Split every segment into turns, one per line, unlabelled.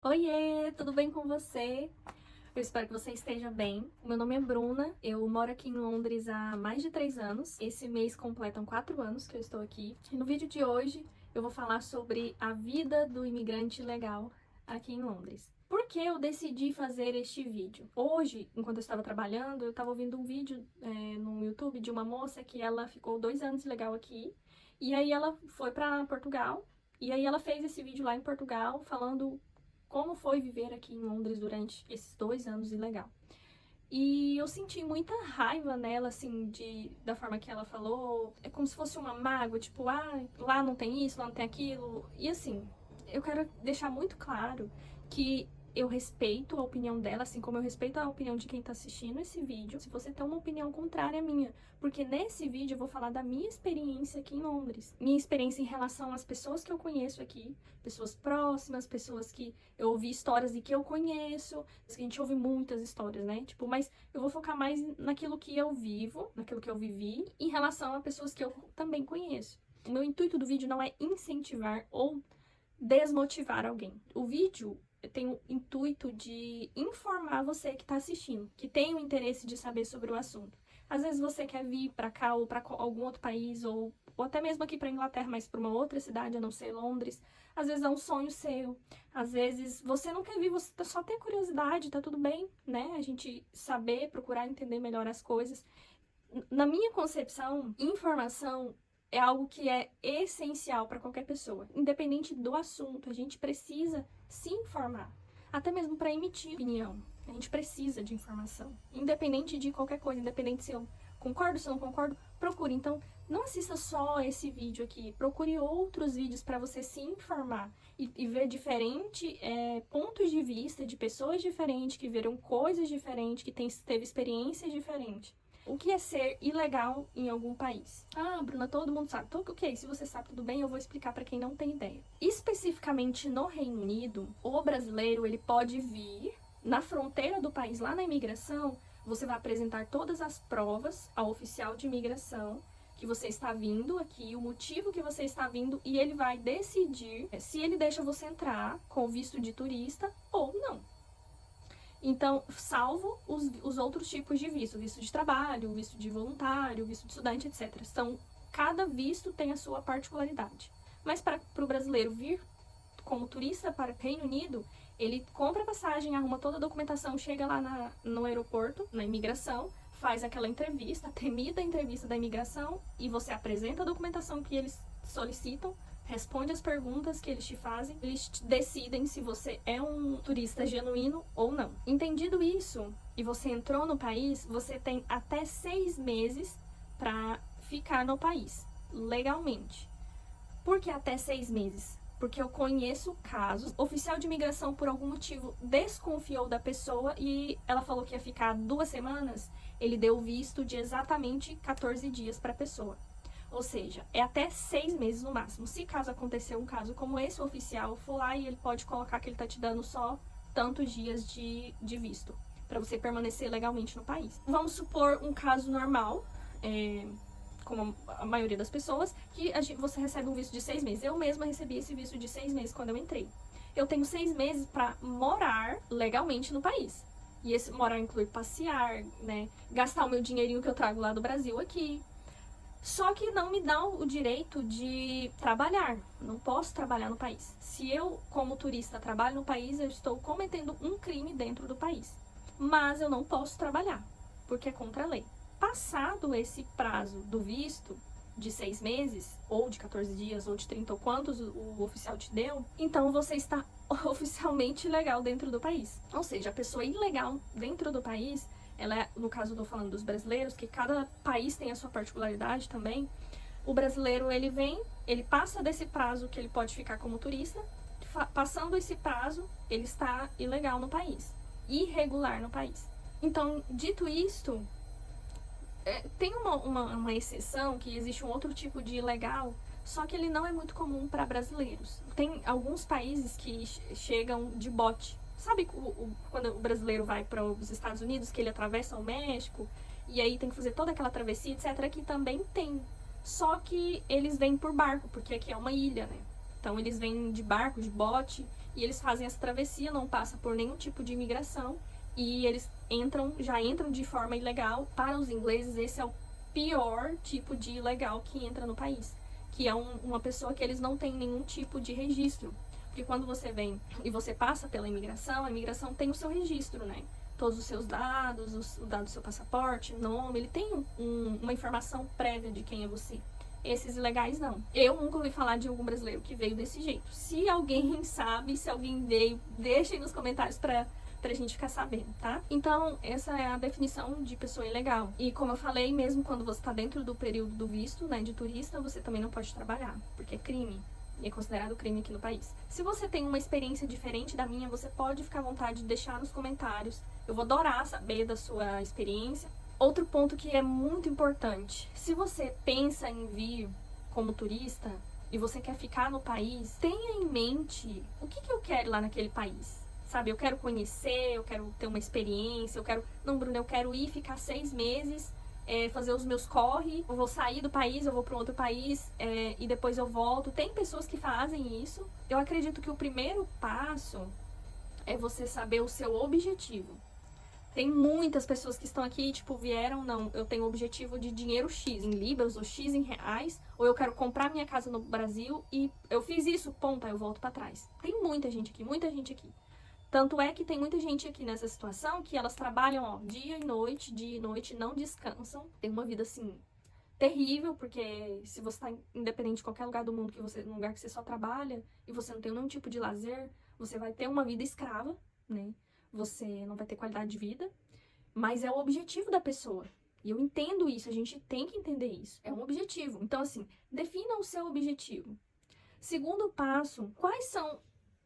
Oiê, tudo bem com você? Eu espero que você esteja bem. Meu nome é Bruna, eu moro aqui em Londres há mais de 3 anos. Esse mês completam 4 anos que eu estou aqui. E no vídeo de hoje eu vou falar sobre a vida do imigrante ilegal aqui em Londres. Por que eu decidi fazer este vídeo? Hoje, enquanto eu estava trabalhando, eu estava ouvindo um vídeo no YouTube de uma moça que ela ficou 2 anos ilegal aqui. E aí ela foi para Portugal. E aí ela fez esse vídeo lá em Portugal falando como foi viver aqui em Londres durante esses 2 anos ilegal. E eu senti muita raiva nela, assim, da forma que ela falou. É como se fosse uma mágoa, tipo, lá não tem isso, lá não tem aquilo. E assim, eu quero deixar muito claro que eu respeito a opinião dela, assim como eu respeito a opinião de quem tá assistindo esse vídeo. Se você tem uma opinião contrária à minha, porque nesse vídeo eu vou falar da minha experiência aqui em Londres. Minha experiência em relação às pessoas que eu conheço aqui, pessoas próximas, pessoas que eu ouvi histórias e que eu conheço. A gente ouve muitas histórias, né? Tipo, mas eu vou focar mais naquilo que eu vivo, naquilo que eu vivi, em relação a pessoas que eu também conheço. O meu intuito do vídeo não é incentivar ou desmotivar alguém. O vídeo tem o intuito de informar você que está assistindo, que tem o interesse de saber sobre o assunto. Às vezes você quer vir para cá ou para algum outro país, ou até mesmo aqui para Inglaterra, mas para uma outra cidade, a não ser Londres. Às vezes é um sonho seu. Às vezes você não quer vir, você só tem curiosidade, tá tudo bem, né? A gente saber, procurar entender melhor as coisas. Na minha concepção, informação é algo que é essencial para qualquer pessoa, independente do assunto. A gente precisa se informar, até mesmo para emitir opinião. A gente precisa de informação, independente de qualquer coisa, independente se eu concordo, se eu não concordo, procure. Então, não assista só esse vídeo aqui, procure outros vídeos para você se informar e ver diferentes pontos de vista de pessoas diferentes, que viram coisas diferentes, que teve experiências diferentes. O que é ser ilegal em algum país? Ah, Bruna, todo mundo sabe. Ok, se você sabe, tudo bem, eu vou explicar para quem não tem ideia. Especificamente no Reino Unido, o brasileiro ele pode vir na fronteira do país, lá na imigração. Você vai apresentar todas as provas ao oficial de imigração que você está vindo aqui, o motivo que você está vindo, e ele vai decidir se ele deixa você entrar com visto de turista ou não. Então, salvo os outros tipos de visto, visto de trabalho, visto de voluntário, visto de estudante, etc. Cada visto tem a sua particularidade. Mas para o brasileiro vir como turista para o Reino Unido, ele compra a passagem, arruma toda a documentação, chega lá no aeroporto, na imigração, faz aquela entrevista, a temida entrevista da imigração, e você apresenta a documentação que eles solicitam, responde as perguntas que eles te fazem, eles decidem se você é um turista genuíno ou não. Entendido isso, e você entrou no país, você tem até 6 meses para ficar no país, legalmente. Por que até 6 meses? Porque eu conheço casos, o oficial de imigração por algum motivo desconfiou da pessoa e ela falou que ia ficar 2 semanas, ele deu visto de exatamente 14 dias para a pessoa. Ou seja, é até 6 meses no máximo. Se caso acontecer um caso como esse, o oficial for lá e ele pode colocar que ele tá te dando só tantos dias de visto, para você permanecer legalmente no país. Vamos supor um caso normal, como a maioria das pessoas, que você recebe um visto de 6 meses. Eu mesma recebi esse visto de 6 meses quando eu entrei. Eu tenho 6 meses para morar legalmente no país. E esse morar inclui passear, né? Gastar o meu dinheirinho que eu trago lá do Brasil aqui. Só que não me dá o direito de trabalhar. Não posso trabalhar no país. Se eu, como turista, trabalho no país, eu estou cometendo um crime dentro do país. Mas eu não posso trabalhar, porque é contra a lei. Passado esse prazo do visto, de 6 meses, ou de 14 dias, ou de 30, ou quantos o oficial te deu, então você está oficialmente ilegal dentro do país. Ou seja, a pessoa ilegal dentro do país, ela no caso eu tô falando dos brasileiros, que cada país tem a sua particularidade também. O brasileiro, ele vem, ele passa desse prazo que ele pode ficar como turista, passando esse prazo, ele está ilegal no país, irregular no país. Então, dito isto, tem uma exceção, que existe um outro tipo de ilegal, só que ele não é muito comum para brasileiros. Tem alguns países que chegam de bote. Sabe quando o brasileiro vai para os Estados Unidos, que ele atravessa o México, e aí tem que fazer toda aquela travessia, etc. Aqui também tem. Só que eles vêm por barco, porque aqui é uma ilha, né? Então eles vêm de barco, de bote, e eles fazem essa travessia, não passa por nenhum tipo de imigração, e eles já entram de forma ilegal. Para os ingleses, esse é o pior tipo de ilegal que entra no país, que é uma pessoa que eles não têm nenhum tipo de registro. Porque quando você vem e você passa pela imigração, a imigração tem o seu registro, né? Todos os seus dados, o dado do seu passaporte, nome, ele tem uma informação prévia de quem é você. Esses ilegais não. Eu nunca ouvi falar de algum brasileiro que veio desse jeito. Se alguém sabe, se alguém veio, deixem nos comentários pra gente ficar sabendo, tá? Então, essa é a definição de pessoa ilegal. E como eu falei, mesmo quando você tá dentro do período do visto, né, de turista, você também não pode trabalhar, porque é crime. E é considerado crime aqui no país. Se você tem uma experiência diferente da minha, você pode ficar à vontade de deixar nos comentários. Eu vou adorar saber da sua experiência. Outro ponto que é muito importante. Se você pensa em vir como turista e você quer ficar no país, tenha em mente o que eu quero lá naquele país. Sabe, eu quero conhecer, eu quero ter uma experiência, eu quero... Não, Bruna, eu quero ir ficar 6 meses, fazer os meus corre, eu vou sair do país, eu vou para outro país e depois eu volto. Tem pessoas que fazem isso. Eu acredito que o primeiro passo é você saber o seu objetivo. Tem muitas pessoas que estão aqui, tipo, vieram, não, eu tenho o objetivo de dinheiro X em libras ou X em reais, ou eu quero comprar minha casa no Brasil e eu fiz isso, ponto, aí eu volto pra trás. Tem muita gente aqui, muita gente aqui. Tanto é que tem muita gente aqui nessa situação que elas trabalham, ó, dia e noite, não descansam. Tem uma vida, assim, terrível, porque se você tá independente de qualquer lugar do mundo, num lugar que você só trabalha e você não tem nenhum tipo de lazer, você vai ter uma vida escrava, né? Você não vai ter qualidade de vida, mas é o objetivo da pessoa. E eu entendo isso, a gente tem que entender isso. É um objetivo. Então, assim, defina o seu objetivo. Segundo passo, quais são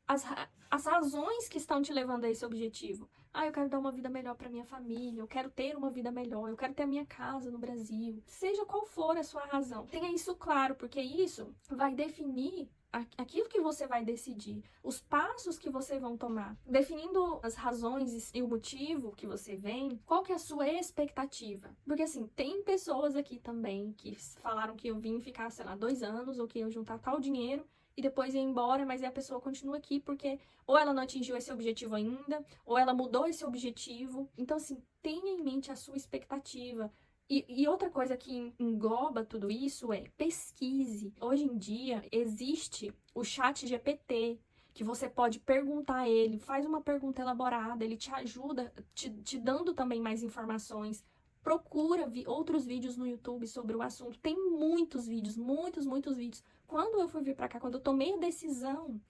as razões que estão te levando a esse objetivo? Ah, eu quero dar uma vida melhor para minha família, eu quero ter uma vida melhor, eu quero ter a minha casa no Brasil. Seja qual for a sua razão, tenha isso claro, porque isso vai definir aquilo que você vai decidir, os passos que você vão tomar. Definindo as razões e o motivo que você vem, qual que é a sua expectativa? Porque assim, tem pessoas aqui também que falaram que eu vim ficar, sei lá, 2 anos, ou que eu juntar tal dinheiro e depois ir embora, mas aí a pessoa continua aqui porque ou ela não atingiu esse objetivo ainda, ou ela mudou esse objetivo. Então assim, tenha em mente a sua expectativa. E outra coisa que engloba tudo isso é pesquise. Hoje em dia existe o ChatGPT, que você pode perguntar a ele, faz uma pergunta elaborada, ele te ajuda, te dando também mais informações. Procura outros vídeos no YouTube sobre o assunto. Tem muitos vídeos, muitos vídeos. Quando eu fui vir pra cá, quando eu tomei a decisão,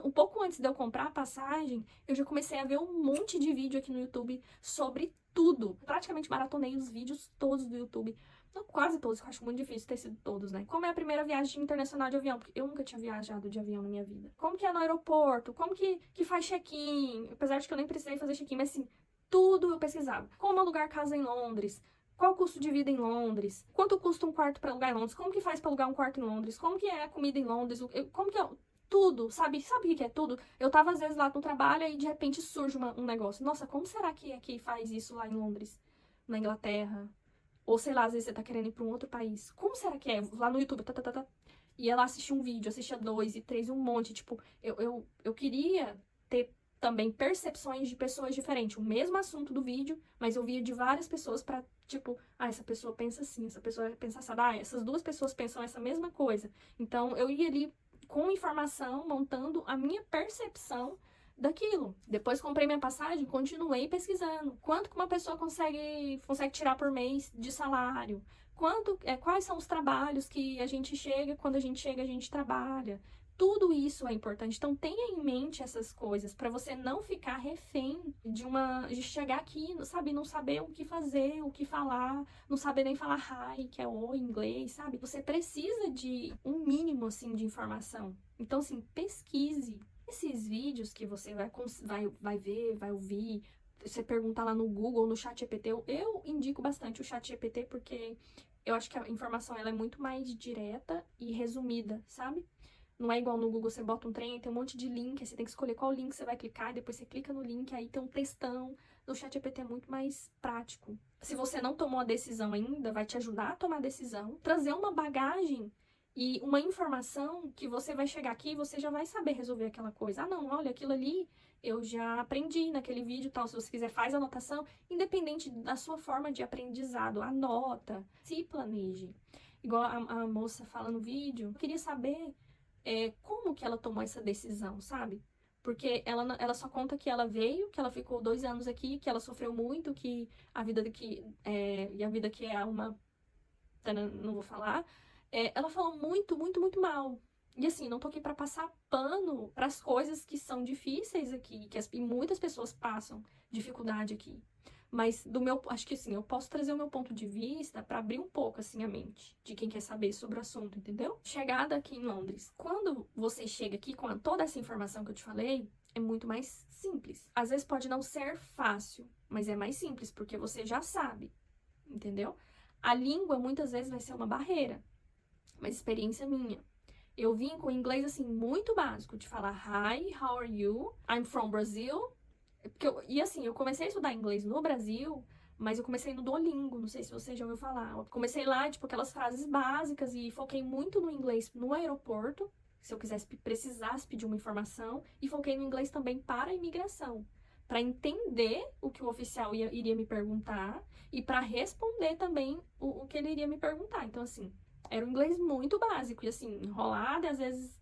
um pouco antes de eu comprar a passagem, eu já comecei a ver um monte de vídeo aqui no YouTube sobre tudo. Praticamente maratonei os vídeos todos do YouTube. Não, quase todos, eu acho muito difícil ter sido todos, né? Como é a primeira viagem internacional de avião? Porque eu nunca tinha viajado de avião na minha vida. Como que é no aeroporto? Como que faz check-in? Apesar de que eu nem precisei fazer check-in, mas assim, tudo eu pesquisava. Como alugar casa em Londres? Qual o custo de vida em Londres? Quanto custa um quarto para alugar em Londres? Como que faz para alugar um quarto em Londres? Como que é a comida em Londres? Como que é... Tudo, sabe? Sabe o que é tudo? Eu tava às vezes lá no trabalho e de repente surge um negócio. Nossa, como será que aqui faz isso lá em Londres? Na Inglaterra? Ou sei lá, às vezes você tá querendo ir pra um outro país. Como será que é? Lá no YouTube, E ela assistia um vídeo, assistia 2 e 3, um monte. Tipo, eu queria ter também percepções de pessoas diferentes. O mesmo assunto do vídeo, mas eu via de várias pessoas pra, tipo, ah, essa pessoa pensa assim, essa pessoa pensa assim, ah, essas duas pessoas pensam essa mesma coisa. Então, eu ia ali com informação, montando a minha percepção daquilo. Depois comprei minha passagem, continuei pesquisando. Quanto que uma pessoa consegue tirar por mês de salário? Quais são os trabalhos que a gente chega, quando a gente trabalha? Tudo isso é importante. Então tenha em mente essas coisas para você não ficar refém de chegar aqui, sabe, não saber o que fazer, o que falar, não saber nem falar hi, que é oi em inglês, sabe? Você precisa de um mínimo assim de informação. Então assim, pesquise. Esses vídeos que você vai ver, vai ouvir, você perguntar lá no Google, no ChatGPT, eu indico bastante o ChatGPT porque eu acho que a informação ela é muito mais direta e resumida, sabe? Não é igual no Google, você bota um trem, tem um monte de link, aí você tem que escolher qual link você vai clicar, e depois você clica no link, aí tem um textão. No ChatGPT é muito mais prático. Se você não tomou a decisão ainda, vai te ajudar a tomar a decisão, trazer uma bagagem E uma informação que você vai chegar aqui e você já vai saber resolver aquela coisa. Ah, não, olha, aquilo ali eu já aprendi naquele vídeo e tal. Se você quiser, faz a anotação, independente da sua forma de aprendizado. Anota, se planeje. Igual a moça fala no vídeo, eu queria saber como que ela tomou essa decisão, sabe? Porque ela só conta que ela veio, que ela ficou 2 anos aqui, que ela sofreu muito, que a vida e a vida que é uma... Não vou falar. Ela falou muito, muito, muito mal. E assim, não tô aqui pra passar pano pras coisas que são difíceis aqui, e muitas pessoas passam dificuldade aqui. Mas acho que assim, eu posso trazer o meu ponto de vista pra abrir um pouco assim a mente de quem quer saber sobre o assunto, entendeu? Chegada aqui em Londres. Quando você chega aqui com toda essa informação que eu te falei, é muito mais simples. Às vezes pode não ser fácil, mas é mais simples porque você já sabe, entendeu? A língua muitas vezes vai ser uma barreira, mas experiência minha. Eu vim com inglês assim muito básico, de falar hi, how are you? I'm from Brazil. E assim, eu comecei a estudar inglês no Brasil, mas eu comecei no Duolingo, não sei se você já ouviu falar. Eu comecei lá, tipo, aquelas frases básicas e foquei muito no inglês no aeroporto, se eu precisasse pedir uma informação, e foquei no inglês também para a imigração, para entender o que o oficial iria me perguntar e para responder também o que ele iria me perguntar. Então, assim, era um inglês muito básico e, assim, enrolado e às vezes...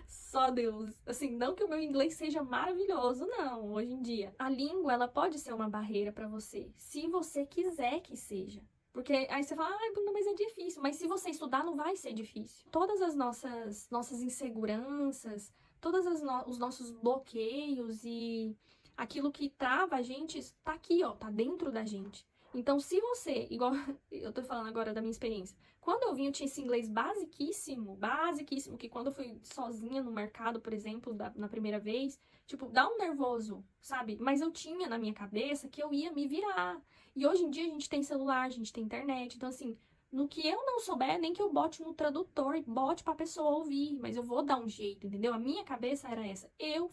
Só Deus. Assim, não que o meu inglês seja maravilhoso, não, hoje em dia. A língua, ela pode ser uma barreira pra você, se você quiser que seja. Porque aí você fala, Bruna, mas é difícil. Mas se você estudar, não vai ser difícil. Todas as nossas inseguranças, os nossos bloqueios e aquilo que trava a gente, tá aqui, ó, tá dentro da gente. Então, se você, igual eu tô falando agora da minha experiência, quando eu vim, eu tinha esse inglês basiquíssimo, basiquíssimo, que quando eu fui sozinha no mercado, por exemplo, na primeira vez, tipo, dá um nervoso, sabe? Mas eu tinha na minha cabeça que eu ia me virar. E hoje em dia a gente tem celular, a gente tem internet, então assim, no que eu não souber, nem que eu bote no tradutor e bote pra pessoa ouvir, mas eu vou dar um jeito, entendeu? A minha cabeça era essa. Eu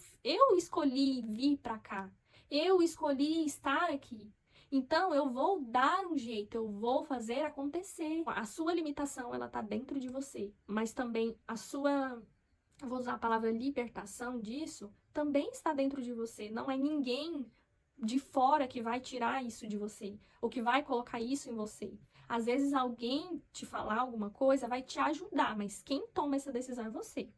escolhi vir pra cá. Eu escolhi estar aqui. Então, eu vou dar um jeito, eu vou fazer acontecer. A sua limitação, ela tá dentro de você, mas também eu vou usar a palavra libertação disso, também está dentro de você. Não é ninguém de fora que vai tirar isso de você, ou que vai colocar isso em você. Às vezes, alguém te falar alguma coisa vai te ajudar, mas quem toma essa decisão é você.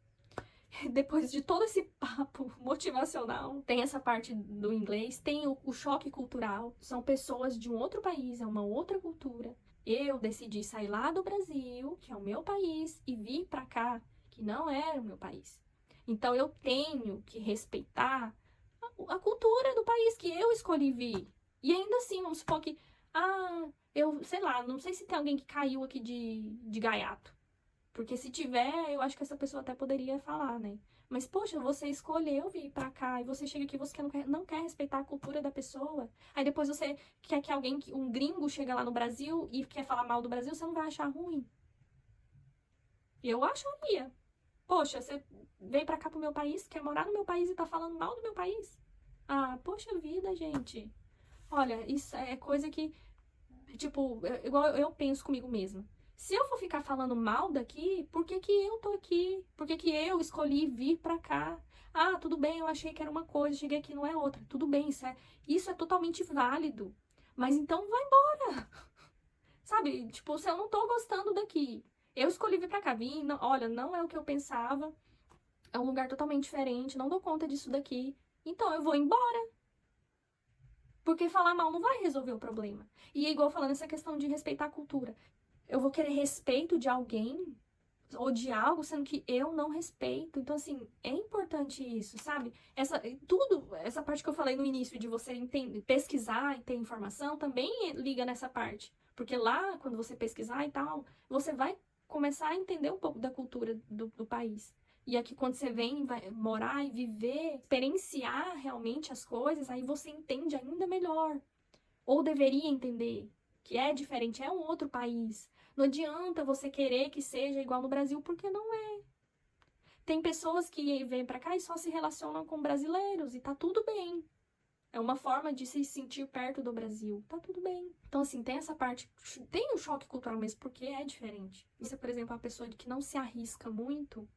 Depois de todo esse papo motivacional, tem essa parte do inglês, tem o choque cultural, são pessoas de um outro país, é uma outra cultura. Eu decidi sair lá do Brasil, que é o meu país, e vir pra cá, que não era o meu país. Então eu tenho que respeitar a cultura do país que eu escolhi vir. E ainda assim, vamos supor que, eu sei lá, não sei se tem alguém que caiu aqui de gaiato. Porque se tiver, eu acho que essa pessoa até poderia falar, né? Mas, poxa, você escolheu vir pra cá e você chega aqui, você não quer respeitar a cultura da pessoa. Aí depois você quer que um gringo chega lá no Brasil e quer falar mal do Brasil, você não vai achar ruim. Eu acharia. Poxa, você veio pra cá pro meu país, quer morar no meu país e tá falando mal do meu país? Ah, poxa vida, gente. Olha, isso é coisa que, tipo, igual eu penso comigo mesma. Se eu for ficar falando mal daqui, por que que eu tô aqui? Por que que eu escolhi vir pra cá? Ah, tudo bem, eu achei que era uma coisa, cheguei aqui não é outra. Tudo bem, isso é totalmente válido. Mas então vai embora. Sabe? Tipo, se eu não tô gostando daqui, eu escolhi vir pra cá. Vim, não, olha, não é o que eu pensava. É um lugar totalmente diferente, não dou conta disso daqui. Então eu vou embora. Porque falar mal não vai resolver o problema. E é igual falando essa questão de respeitar a cultura. Eu vou querer respeito de alguém ou de algo, sendo que eu não respeito. Então, assim, é importante isso, sabe? Essa parte que eu falei no início de você pesquisar e ter informação, também liga nessa parte. Porque lá, quando você pesquisar e tal, você vai começar a entender um pouco da cultura do país. E aqui, quando você vem vai morar e viver, experienciar realmente as coisas, aí você entende ainda melhor. Ou deveria entender que é diferente, é um outro país. Não adianta você querer que seja igual no Brasil, porque não é. Tem pessoas que vêm pra cá e só se relacionam com brasileiros e tá tudo bem. É uma forma de se sentir perto do Brasil. Tá tudo bem. Então, assim, tem essa parte, tem um choque cultural mesmo, porque é diferente. Isso é, por exemplo, uma pessoa que não se arrisca muito,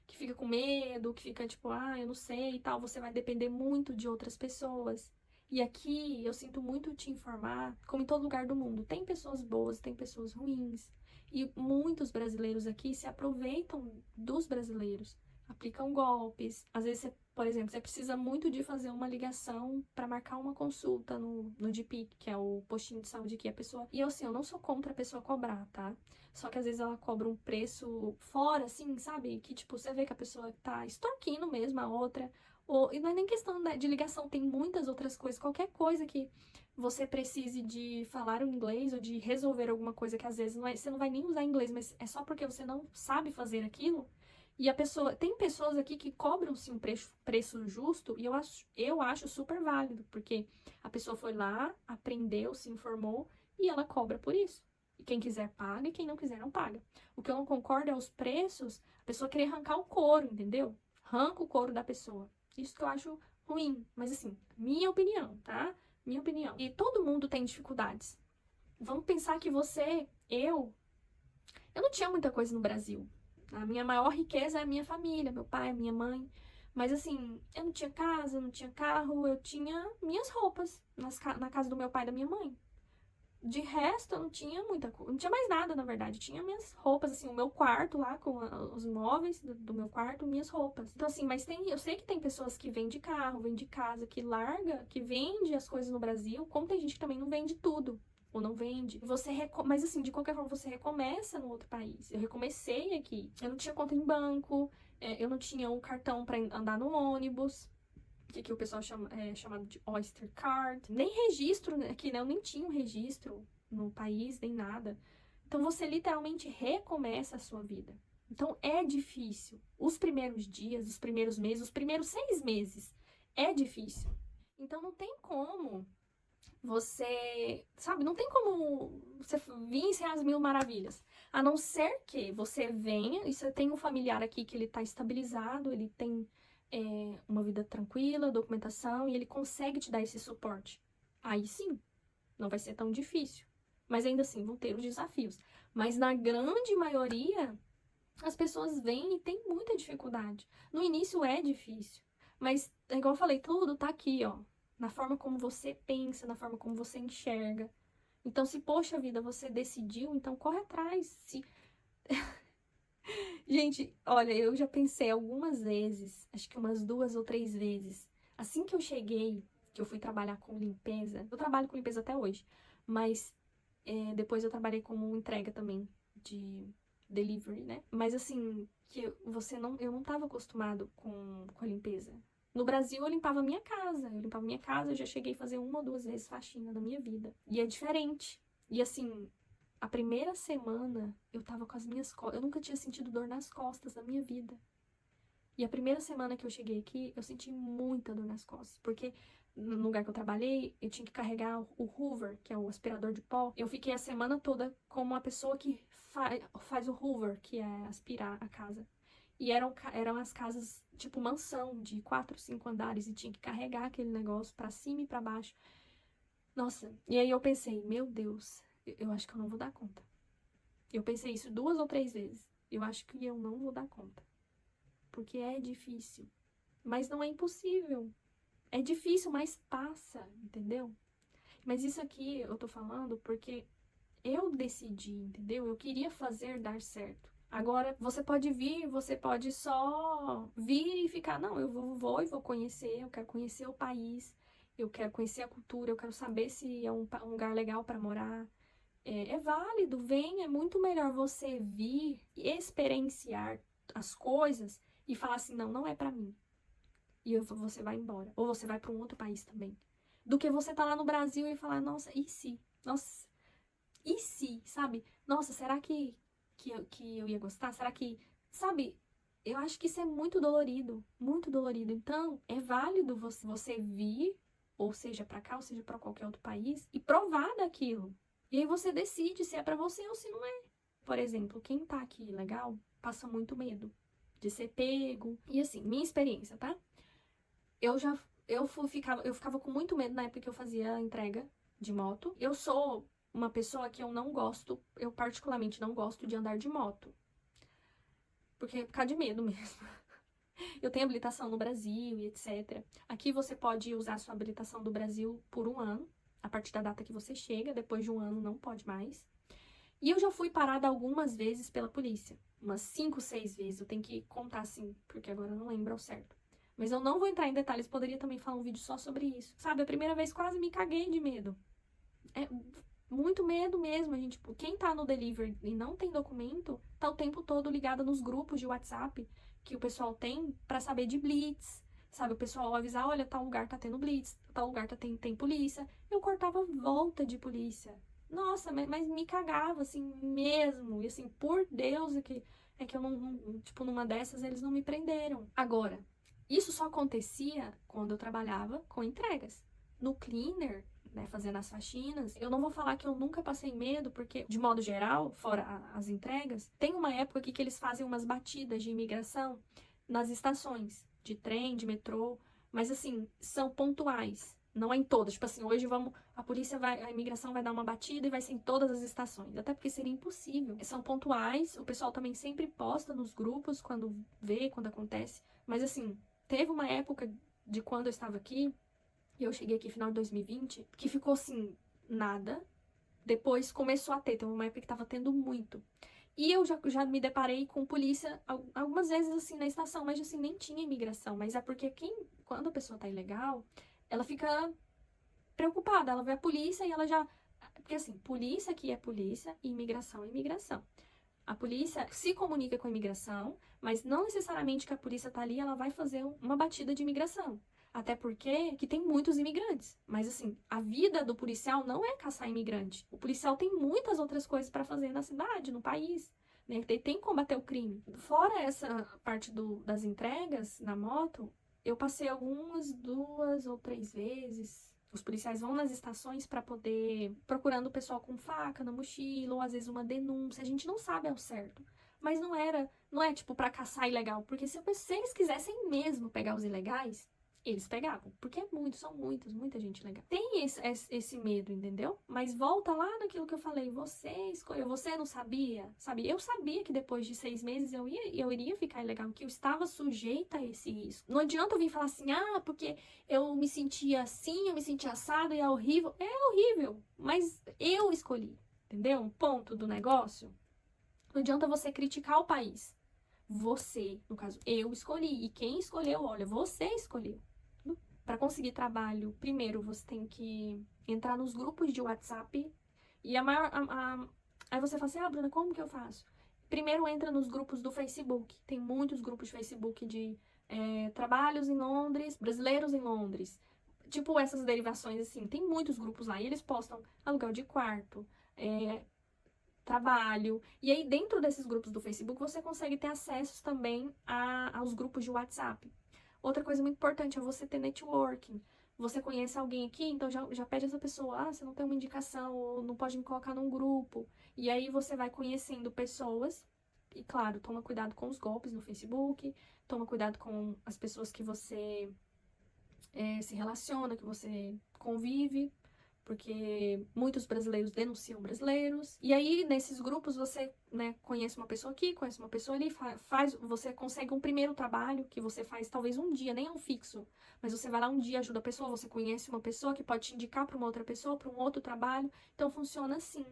que fica com medo, que fica tipo, eu não sei e tal, você vai depender muito de outras pessoas. E aqui eu sinto muito te informar, como em todo lugar do mundo, tem pessoas boas, tem pessoas ruins. E muitos brasileiros aqui se aproveitam dos brasileiros, aplicam golpes. Às vezes, você, por exemplo, você precisa muito de fazer uma ligação para marcar uma consulta no GP, que é o postinho de saúde aqui, a pessoa. E eu, assim, eu não sou contra a pessoa cobrar, tá? Só que às vezes ela cobra um preço fora, assim, sabe? Que, tipo, você vê que a pessoa tá extorquindo mesmo a outra. E não é nem questão de ligação, tem muitas outras coisas. Qualquer coisa que você precise de falar o inglês ou de resolver alguma coisa que às vezes você não vai nem usar inglês, mas é só porque você não sabe fazer aquilo. E a pessoa, tem pessoas aqui que cobram sim um preço justo e eu acho super válido, porque a pessoa foi lá, aprendeu, se informou e ela cobra por isso. E quem quiser paga e quem não quiser não paga. O que eu não concordo é os preços, a pessoa querer arrancar o couro, entendeu? Arranca o couro da pessoa. Isso que eu acho ruim, mas assim, minha opinião, tá? Minha opinião. E todo mundo tem dificuldades. Vamos pensar que eu não tinha muita coisa no Brasil. A minha maior riqueza é a minha família, meu pai, minha mãe. Mas assim, eu não tinha casa, não tinha carro, eu tinha minhas roupas na casa do meu pai e da minha mãe. De resto, eu não tinha muita coisa, não tinha mais nada, na verdade. Tinha minhas roupas, assim, o meu quarto lá, com os móveis do meu quarto, minhas roupas. Então, assim, mas eu sei que tem pessoas que vêm de carro, vêm de casa, que larga, que vende as coisas no Brasil, como tem gente que também não vende tudo. Ou não vende. Mas assim, de qualquer forma, você recomeça no outro país. Eu recomecei aqui. Eu não tinha conta em banco, eu não tinha um cartão pra andar no ônibus, que o pessoal é chamado de Oyster Card. Nem registro aqui, né? Eu nem tinha um registro no país, nem nada. Então você literalmente recomeça a sua vida. Então é difícil. Os primeiros dias, os primeiros meses, os primeiros 6 meses é difícil. Então não tem como você, sabe, não tem como você vir sem as mil maravilhas. A não ser que você venha e você tem um familiar aqui que ele tá estabilizado, ele tem uma vida tranquila, documentação, e ele consegue te dar esse suporte. Aí sim, não vai ser tão difícil. Mas ainda assim, vão ter os desafios. Mas na grande maioria, as pessoas vêm e têm muita dificuldade. No início é difícil. Mas, igual eu falei, tudo tá aqui, ó. Na forma como você pensa, na forma como você enxerga. Então, se, poxa vida, você decidiu, então corre atrás. Gente, olha, eu já pensei algumas vezes, acho que umas 2 ou 3 vezes, assim que eu cheguei, que eu fui trabalhar com limpeza, eu trabalho com limpeza até hoje, mas depois eu trabalhei como entrega também, de delivery, né? Mas assim, eu não estava acostumado com a limpeza. No Brasil, eu já cheguei a fazer 1 ou 2 vezes faxina na minha vida. E é diferente. E assim, a primeira semana eu tava com as minhas costas. Eu nunca tinha sentido dor nas costas na minha vida. E a primeira semana que eu cheguei aqui, eu senti muita dor nas costas. Porque no lugar que eu trabalhei, eu tinha que carregar o Hoover, que é o aspirador de pó. Eu fiquei a semana toda como uma pessoa que faz o Hoover, que é aspirar a casa. E eram as casas, tipo mansão, de 4, 5 andares. E tinha que carregar aquele negócio pra cima e pra baixo. Nossa, e aí eu pensei, meu Deus, eu acho que eu não vou dar conta. Eu pensei isso 2 ou 3 vezes. Eu acho que eu não vou dar conta. Porque é difícil. Mas não é impossível. É difícil, mas passa, entendeu? Mas isso aqui eu tô falando porque eu decidi, entendeu? Eu queria fazer dar certo. Agora, você pode vir, você pode só vir e ficar, não, eu vou e vou conhecer, eu quero conhecer o país, eu quero conhecer a cultura, eu quero saber se é um lugar legal para morar. É válido, vem, é muito melhor você vir e experienciar as coisas e falar assim, não, não é pra mim. E você vai embora. Ou você vai pra um outro país também. Do que você tá lá no Brasil e falar, nossa, e se? Nossa, e se? Sabe? Nossa, será que eu ia gostar? Será que... Sabe? Eu acho que isso é muito dolorido. Muito dolorido. Então, é válido você vir, ou seja pra cá, ou seja pra qualquer outro país, e provar daquilo. E aí você decide se é pra você ou se não é. Por exemplo, quem tá aqui legal, passa muito medo de ser pego. E assim, minha experiência, tá? Eu eu ficava com muito medo na época que eu fazia a entrega de moto. Eu sou uma pessoa que eu particularmente não gosto de andar de moto. Porque é por causa de medo mesmo. Eu tenho habilitação no Brasil e etc. Aqui você pode usar sua habilitação do Brasil por 1 ano, a partir da data que você chega, depois de 1 ano não pode mais. E eu já fui parada algumas vezes pela polícia. Umas 5, 6 vezes. Eu tenho que contar assim, porque agora eu não lembro ao certo. Mas eu não vou entrar em detalhes, poderia também falar um vídeo só sobre isso. Sabe, a primeira vez quase me caguei de medo. É muito medo mesmo, gente. Tipo, quem tá no delivery e não tem documento, tá o tempo todo ligada nos grupos de WhatsApp que o pessoal tem pra saber de blitz. Sabe, o pessoal avisar, olha, tal lugar tá tendo blitz, tal lugar tem polícia. Eu cortava volta de polícia. Nossa, mas me cagava, assim, mesmo. E assim, por Deus, é que eu não, tipo, numa dessas eles não me prenderam. Agora, isso só acontecia quando eu trabalhava com entregas. No cleaner, né, fazendo as faxinas, eu não vou falar que eu nunca passei medo, porque, de modo geral, fora as entregas, tem uma época aqui que eles fazem umas batidas de imigração nas estações de trem, de metrô, mas assim, são pontuais. Não é em todas. Tipo assim, hoje a imigração vai dar uma batida e vai ser em todas as estações. Até porque seria impossível. São pontuais, o pessoal também sempre posta nos grupos quando vê, quando acontece. Mas assim, teve uma época de quando eu estava aqui, e eu cheguei aqui final de 2020, que ficou assim, nada. Depois começou a ter, teve uma época que tava tendo muito. E eu já me deparei com polícia algumas vezes assim na estação, mas assim, nem tinha imigração. Mas é porque quando a pessoa tá ilegal, ela fica preocupada, ela vê a polícia e ela já. Porque assim, polícia aqui é polícia e imigração é imigração. A polícia se comunica com a imigração, mas não necessariamente que a polícia tá ali, ela vai fazer uma batida de imigração. Até porque que tem muitos imigrantes. Mas assim, a vida do policial não é caçar imigrante. O policial tem muitas outras coisas para fazer na cidade, no país. Né? Ele tem que combater o crime. Fora essa parte das entregas na moto, eu passei algumas 2 ou 3 vezes. Os policiais vão nas estações para poder procurando o pessoal com faca na mochila, ou às vezes uma denúncia. A gente não sabe ao certo. Mas não é tipo para caçar ilegal, porque se eles quisessem mesmo pegar os ilegais, eles pegavam, porque são muita gente legal. Tem esse medo, entendeu? Mas volta lá naquilo que eu falei, você escolheu, você não sabia, sabe? Eu sabia que depois de 6 meses eu iria ficar ilegal, que eu estava sujeita a esse risco. Não adianta eu vir falar assim, porque eu me sentia assim, eu me sentia assado e é horrível. É horrível, mas eu escolhi, entendeu? Um ponto do negócio. Não adianta você criticar o país. Você, no caso, eu escolhi. E quem escolheu, olha, você escolheu. Para conseguir trabalho, primeiro você tem que entrar nos grupos de WhatsApp. E aí você fala assim, Bruna, como que eu faço? Primeiro entra nos grupos do Facebook. Tem muitos grupos de Facebook de trabalhos em Londres, brasileiros em Londres. Tipo essas derivações assim. Tem muitos grupos lá. E eles postam aluguel de quarto, trabalho. E aí, dentro desses grupos do Facebook, você consegue ter acesso também aos grupos de WhatsApp. Outra coisa muito importante é você ter networking. Você conhece alguém aqui, então já pede essa pessoa, você não tem uma indicação, ou não pode me colocar num grupo. E aí você vai conhecendo pessoas. E claro, toma cuidado com os golpes no Facebook, toma cuidado com as pessoas que você se relaciona, que você convive, porque muitos brasileiros denunciam brasileiros. E aí, nesses grupos, você conhece uma pessoa aqui, conhece uma pessoa ali, você consegue um primeiro trabalho que você faz talvez um dia, nem é um fixo, mas você vai lá um dia, ajuda a pessoa, você conhece uma pessoa que pode te indicar para uma outra pessoa, para um outro trabalho. Então, funciona assim.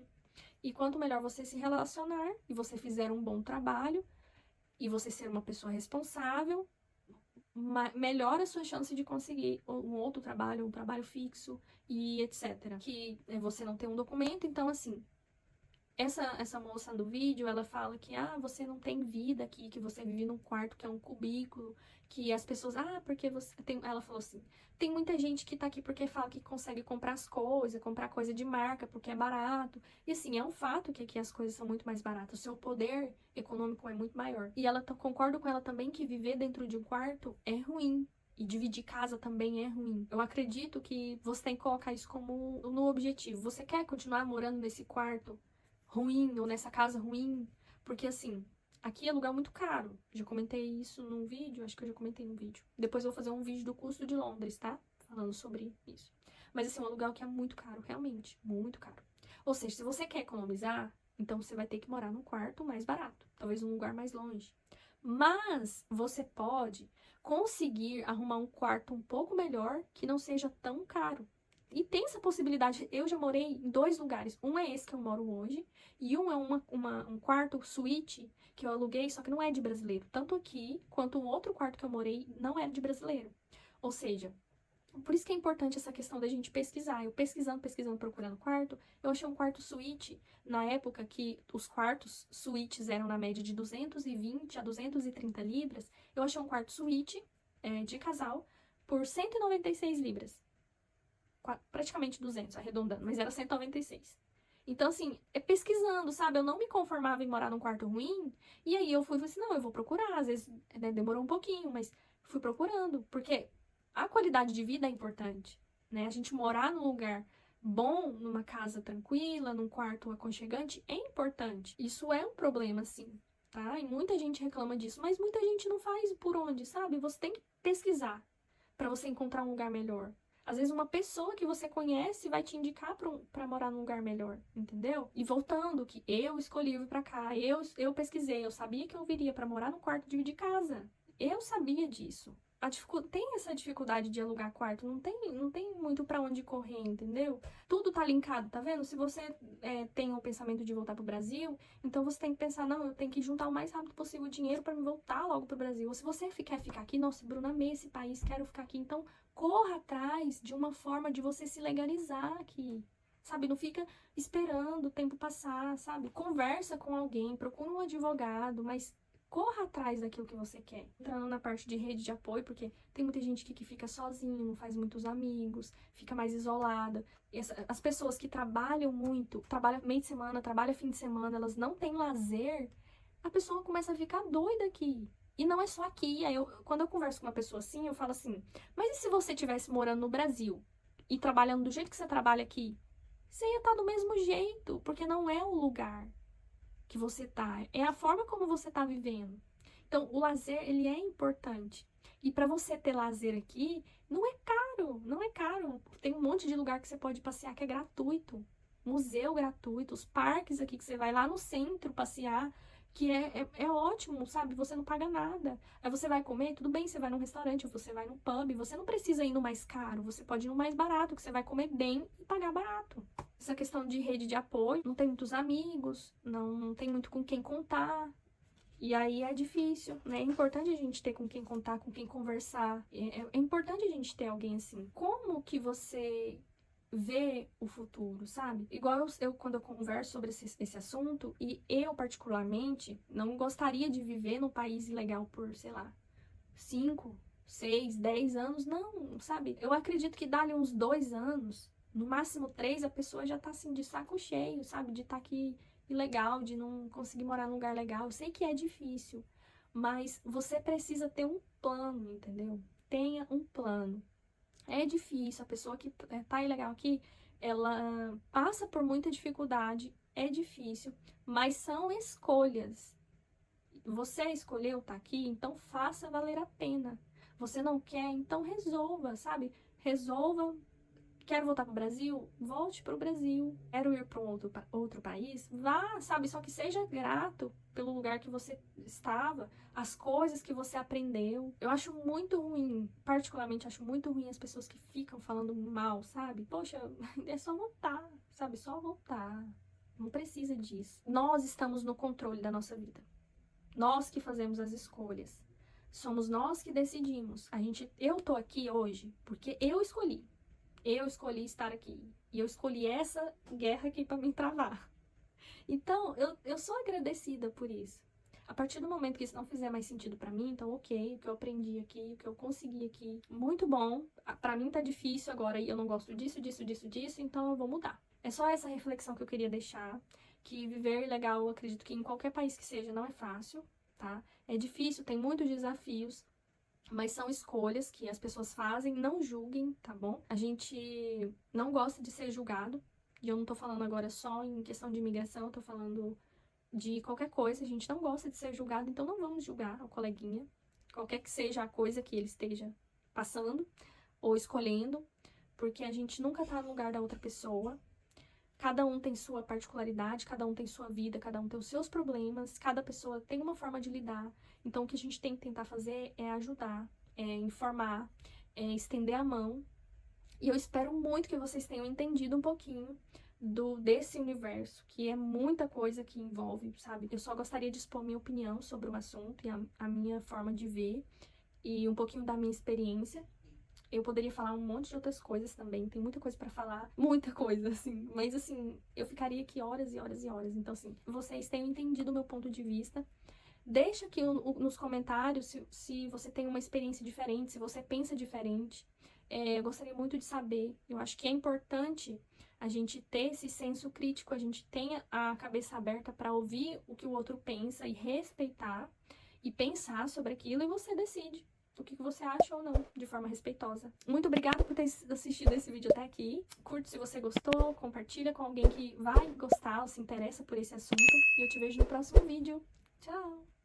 E quanto melhor você se relacionar e você fizer um bom trabalho e você ser uma pessoa responsável, melhora a sua chance de conseguir um outro trabalho, um trabalho fixo e etc. Que você não tem um documento, então assim, essa moça do vídeo, ela fala que, você não tem vida aqui, que você vive num quarto que é um cubículo, que as pessoas, porque você tem, ela falou assim, tem muita gente que tá aqui porque fala que consegue comprar as coisas, comprar coisa de marca, porque é barato, e assim, é um fato que aqui as coisas são muito mais baratas, o seu poder econômico é muito maior. E ela, concordo com ela também que viver dentro de um quarto é ruim, e dividir casa também é ruim. Eu acredito que você tem que colocar isso como no objetivo. Você quer continuar morando nesse quarto ruim ou nessa casa ruim? Porque assim, aqui é lugar muito caro. Já comentei isso num vídeo, acho que eu já comentei no vídeo. Depois eu vou fazer um vídeo do custo de Londres, tá? falando sobre isso. Mas, assim, um aluguel que é muito caro, realmente, muito caro. Ou seja, se você quer economizar, então você vai ter que morar num quarto mais barato, talvez num lugar mais longe. Mas você pode conseguir arrumar um quarto um pouco melhor que não seja tão caro. E tem essa possibilidade. Eu já morei em 2 lugares. Um é esse que eu moro hoje, e um é um quarto suíte que eu aluguei, só que não é de brasileiro. Tanto aqui quanto um outro quarto que eu morei não era de brasileiro. Ou seja, por isso que é importante essa questão da gente pesquisar. Eu pesquisando, procurando quarto, eu achei um quarto suíte na época que os quartos suítes eram na média de 220 a 230 libras. Eu achei um quarto suíte de casal por 196 libras. Praticamente 200, arredondando, mas era 196. Então, assim, é pesquisando, sabe? Eu não me conformava em morar num quarto ruim, e aí eu falei assim, não, eu vou procurar. Às vezes, né, demorou um pouquinho, mas fui procurando, porque a qualidade de vida é importante, né? A gente morar num lugar bom, numa casa tranquila, num quarto aconchegante, é importante. Isso é um problema, sim, tá? E muita gente reclama disso, mas muita gente não faz por onde, sabe? Você tem que pesquisar para você encontrar um lugar melhor. Às vezes uma pessoa que você conhece vai te indicar pra morar num lugar melhor, entendeu? E voltando, que eu escolhi vir pra cá, eu pesquisei, eu sabia que eu viria pra morar num quarto de casa. Eu sabia disso. Tem essa dificuldade de alugar quarto, não tem muito pra onde correr, entendeu? Tudo tá linkado, tá vendo? Se você tem o pensamento de voltar pro Brasil, então você tem que pensar, não, eu tenho que juntar o mais rápido possível o dinheiro pra me voltar logo pro Brasil. Ou se você quer ficar aqui, nossa, Bruna, amei esse país, quero ficar aqui, então corra atrás de uma forma de você se legalizar aqui, sabe? Não fica esperando o tempo passar, sabe? Conversa com alguém, procura um advogado, mas corra atrás daquilo que você quer. Entrando na parte de rede de apoio, porque tem muita gente que fica sozinha, não faz muitos amigos, fica mais isolada. As pessoas que trabalham muito, trabalham meio de semana, trabalham fim de semana, elas não têm lazer, a pessoa começa a ficar doida aqui. E não é só aqui. Aí quando eu converso com uma pessoa assim, eu falo assim, mas e se você estivesse morando no Brasil e trabalhando do jeito que você trabalha aqui? Você ia estar do mesmo jeito, porque não é o lugar que você tá, é a forma como você tá vivendo. Então, o lazer, ele é importante. E para você ter lazer aqui, não é caro, não é caro. Tem um monte de lugar que você pode passear que é gratuito. Museu gratuito, os parques aqui que você vai lá no centro passear, que é ótimo, sabe? Você não paga nada. Aí você vai comer, tudo bem, você vai num restaurante, ou você vai num pub, você não precisa ir no mais caro, você pode ir no mais barato, que você vai comer bem e pagar barato. Essa questão de rede de apoio, não tem muitos amigos, não tem muito com quem contar. E aí é difícil, né? É importante a gente ter com quem contar, com quem conversar. É importante a gente ter alguém assim. Como que você vê o futuro, sabe? Igual quando eu converso sobre esse assunto, e eu particularmente não gostaria de viver num país ilegal por, sei lá, 5, 6, 10 anos, não, sabe? Eu acredito que dali uns 2 anos, no máximo 3, a pessoa já tá assim de saco cheio, sabe? De estar aqui ilegal, de não conseguir morar num lugar legal. Eu sei que é difícil, mas você precisa ter um plano, entendeu? Tenha um plano. É difícil, a pessoa que tá ilegal aqui, ela passa por muita dificuldade, é difícil, mas são escolhas. Você escolheu estar aqui, então faça valer a pena. Você não quer, então resolva, sabe? Resolva. Quero voltar para o Brasil? Volte para o Brasil. Quero ir para um outro país? Vá, sabe? Só que seja grato pelo lugar que você estava, as coisas que você aprendeu. Eu acho muito ruim, particularmente acho muito ruim as pessoas que ficam falando mal, sabe? Poxa, é só voltar, sabe? Só voltar. Não precisa disso. Nós estamos no controle da nossa vida. Nós que fazemos as escolhas. Somos nós que decidimos. Eu tô aqui hoje porque eu escolhi. Eu escolhi estar aqui. E eu escolhi essa guerra aqui para me travar. Então, eu sou agradecida por isso. A partir do momento que isso não fizer mais sentido para mim, então ok, o que eu aprendi aqui, o que eu consegui aqui, muito bom. Para mim tá difícil agora e eu não gosto disso, então eu vou mudar. É só essa reflexão que eu queria deixar, que viver ilegal, eu acredito que em qualquer país que seja, não é fácil, tá? É difícil, tem muitos desafios, mas são escolhas que as pessoas fazem, não julguem, tá bom? A gente não gosta de ser julgado, e eu não tô falando agora só em questão de imigração, eu tô falando de qualquer coisa, a gente não gosta de ser julgado, então não vamos julgar o coleguinha, qualquer que seja a coisa que ele esteja passando, ou escolhendo, porque a gente nunca tá no lugar da outra pessoa. Cada um tem sua particularidade, cada um tem sua vida, cada um tem os seus problemas, cada pessoa tem uma forma de lidar. Então, o que a gente tem que tentar fazer é ajudar, é informar, é estender a mão. E eu espero muito que vocês tenham entendido um pouquinho desse universo, que é muita coisa que envolve, sabe? Eu só gostaria de expor minha opinião sobre o assunto e a minha forma de ver e um pouquinho da minha experiência. Eu poderia falar um monte de outras coisas também, tem muita coisa pra falar, muita coisa, assim. Mas, assim, eu ficaria aqui horas e horas e horas. Então, assim, vocês tenham entendido o meu ponto de vista. Deixa aqui nos comentários se você tem uma experiência diferente, se você pensa diferente. Eu gostaria muito de saber. Eu acho que é importante a gente ter esse senso crítico, a gente tenha a cabeça aberta para ouvir o que o outro pensa e respeitar e pensar sobre aquilo, e você decide o que você acha ou não, de forma respeitosa. Muito obrigada por ter assistido esse vídeo até aqui. Curte se você gostou, compartilha com alguém que vai gostar ou se interessa por esse assunto. E eu te vejo no próximo vídeo. Tchau!